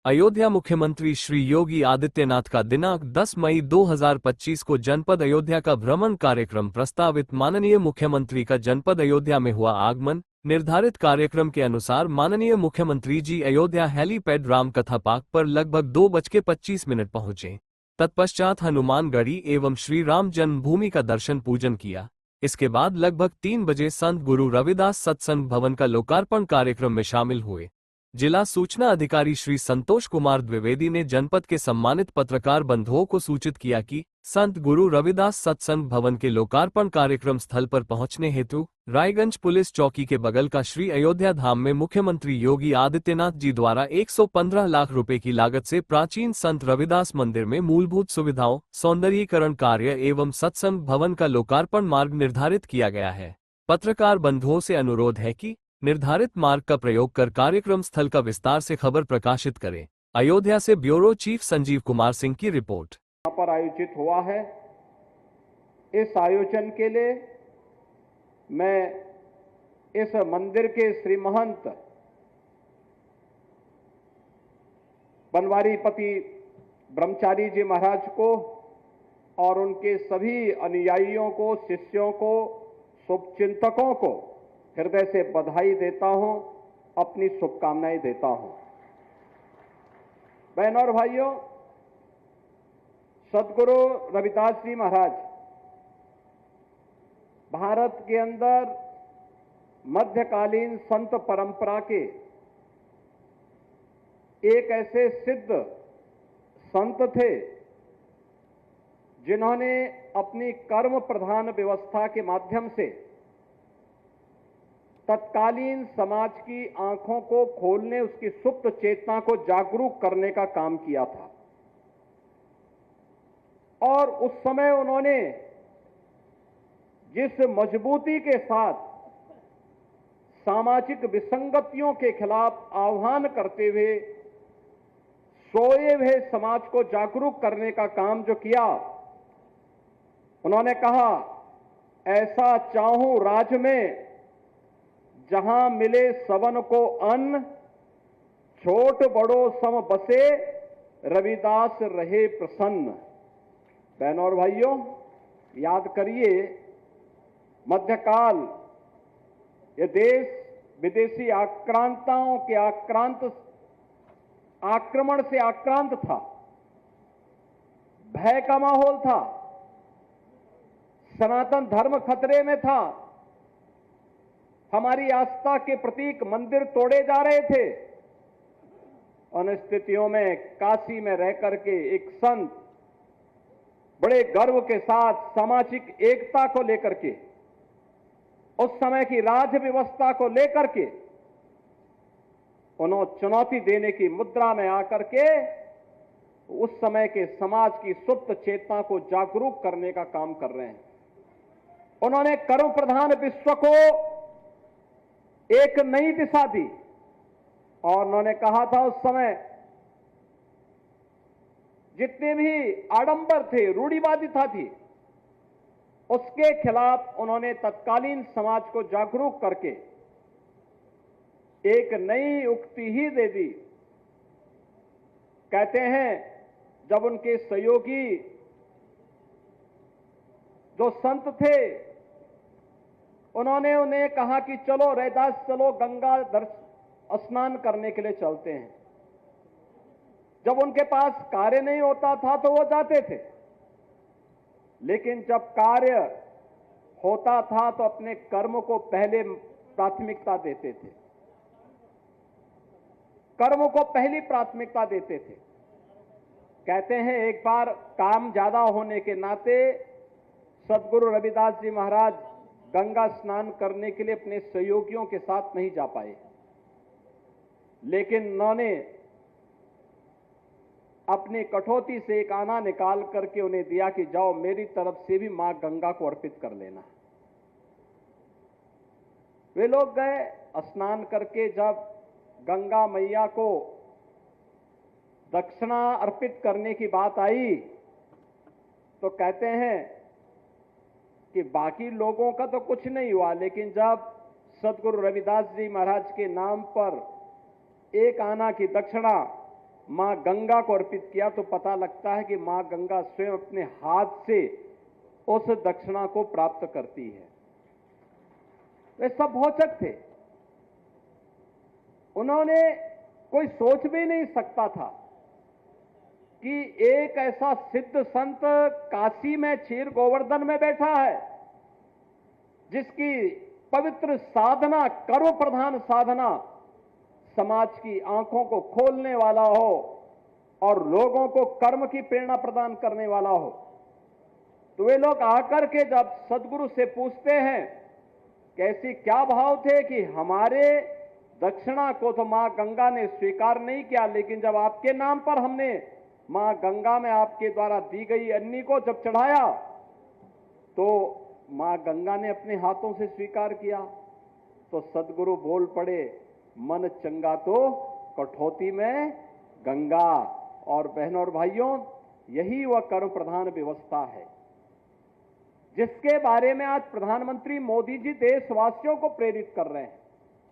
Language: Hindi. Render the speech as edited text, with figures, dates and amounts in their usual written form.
अयोध्या मुख्यमंत्री श्री योगी आदित्यनाथ का दिनांक 10 मई 2025 को जनपद अयोध्या का भ्रमण कार्यक्रम प्रस्तावित। माननीय मुख्यमंत्री का जनपद अयोध्या में हुआ आगमन। निर्धारित कार्यक्रम के अनुसार माननीय मुख्यमंत्री जी अयोध्या हेलीपैड रामकथा पार्क पर लगभग 2:25 पहुंचे। तत्पश्चात हनुमानगढ़ी एवं श्री राम जन्मभूमि का दर्शन पूजन किया। इसके बाद लगभग 3 बजे संत गुरु रविदास सत्संग भवन का लोकार्पण कार्यक्रम में शामिल हुए। जिला सूचना अधिकारी श्री संतोष कुमार द्विवेदी ने जनपद के सम्मानित पत्रकार बंधुओं को सूचित किया कि संत गुरु रविदास सत्संग भवन के लोकार्पण कार्यक्रम स्थल पर पहुंचने हेतु रायगंज पुलिस चौकी के बगल का श्री अयोध्या धाम में मुख्यमंत्री योगी आदित्यनाथ जी द्वारा 115 लाख रुपए की लागत से प्राचीन संत रविदास मंदिर में मूलभूत सुविधाओं, सौंदर्यीकरण कार्य एवं सत्संग भवन का लोकार्पण मार्ग निर्धारित किया गया है। पत्रकार बंधुओं से अनुरोध है कि निर्धारित मार्ग का प्रयोग कर कार्यक्रम स्थल का विस्तार से खबर प्रकाशित करें। अयोध्या से ब्यूरो चीफ संजीव कुमार सिंह की रिपोर्ट। यहाँ पर आयोजित हुआ है। इस आयोजन के लिए मैं इस मंदिर के श्री महंत बनवारीपति ब्रह्मचारी जी महाराज को और उनके सभी अनुयायियों को, शिष्यों को, शुभचिंतकों को हृदय से बधाई देता हूं, अपनी शुभकामनाएं देता हूं। बहनों और भाइयों, सदगुरु रविदास जी महाराज भारत के अंदर मध्यकालीन संत परंपरा के एक ऐसे सिद्ध संत थे जिन्होंने अपनी कर्म प्रधान व्यवस्था के माध्यम से तत्कालीन समाज की आंखों को खोलने, उसकी सुप्त चेतना को जागरूक करने का काम किया था। और उस समय उन्होंने जिस मजबूती के साथ सामाजिक विसंगतियों के खिलाफ आह्वान करते हुए सोए हुए समाज को जागरूक करने का काम जो किया, उन्होंने कहा, ऐसा चाहूं राज में जहां मिले सबन को अन्न, छोट बड़ो सम बसे रविदास रहे प्रसन्न। बहनों और भाइयों, याद करिए, मध्यकाल ये देश विदेशी आक्रांताओं के आक्रमण से आक्रांत था। भय का माहौल था, सनातन धर्म खतरे में था, हमारी आस्था के प्रतीक मंदिर तोड़े जा रहे थे। उन स्थितियों में काशी में रह करके एक संत बड़े गर्व के साथ सामाजिक एकता को लेकर के, उस समय की राज व्यवस्था को लेकर के उन्होंने चुनौती देने की मुद्रा में आकर के उस समय के समाज की सुप्त चेतना को जागरूक करने का काम कर रहे हैं। उन्होंने कर्म प्रधान विश्व को एक नई दिशा दी और उन्होंने कहा था, उस समय जितने भी आडंबर थे, रूढ़िवादिता थी, उसके खिलाफ उन्होंने तत्कालीन समाज को जागरूक करके एक नई उक्ति ही दे दी। कहते हैं, जब उनके सहयोगी जो संत थे, उन्होंने उन्हें कहा कि चलो रैदास, चलो गंगा स्नान करने के लिए चलते हैं। जब उनके पास कार्य नहीं होता था तो वो जाते थे, लेकिन जब कार्य होता था तो अपने कर्म को पहले प्राथमिकता देते थे, कर्म को पहली प्राथमिकता देते थे। कहते हैं, एक बार काम ज्यादा होने के नाते सदगुरु रविदास जी महाराज गंगा स्नान करने के लिए अपने सहयोगियों के साथ नहीं जा पाए, लेकिन उन्होंने अपनी कठौती से एक आना निकाल करके उन्हें दिया कि जाओ, मेरी तरफ से भी मां गंगा को अर्पित कर लेना। वे लोग गए, स्नान करके जब गंगा मैया को दक्षिणा अर्पित करने की बात आई तो कहते हैं कि बाकी लोगों का तो कुछ नहीं हुआ, लेकिन जब सदगुरु रविदास जी महाराज के नाम पर एक आना की दक्षिणा मां गंगा को अर्पित किया तो पता लगता है कि मां गंगा स्वयं अपने हाथ से उस दक्षिणा को प्राप्त करती है। वे सब भौचक थे। उन्होंने कोई सोच भी नहीं सकता था कि एक ऐसा सिद्ध संत काशी में क्षीर गोवर्धन में बैठा है, जिसकी पवित्र साधना, कर्म प्रधान साधना समाज की आंखों को खोलने वाला हो और लोगों को कर्म की प्रेरणा प्रदान करने वाला हो। तो वे लोग आकर के जब सदगुरु से पूछते हैं कैसी क्या भाव थे कि हमारे दक्षिणा को तो मां गंगा ने स्वीकार नहीं किया, लेकिन जब आपके नाम पर हमने मां गंगा में आपके द्वारा दी गई अन्नी को जब चढ़ाया तो मां गंगा ने अपने हाथों से स्वीकार किया। तो सदगुरु बोल पड़े, मन चंगा तो कठौती में गंगा। और बहनों और भाइयों, यही वह कर्म प्रधान व्यवस्था है जिसके बारे में आज प्रधानमंत्री मोदी जी देशवासियों को प्रेरित कर रहे हैं।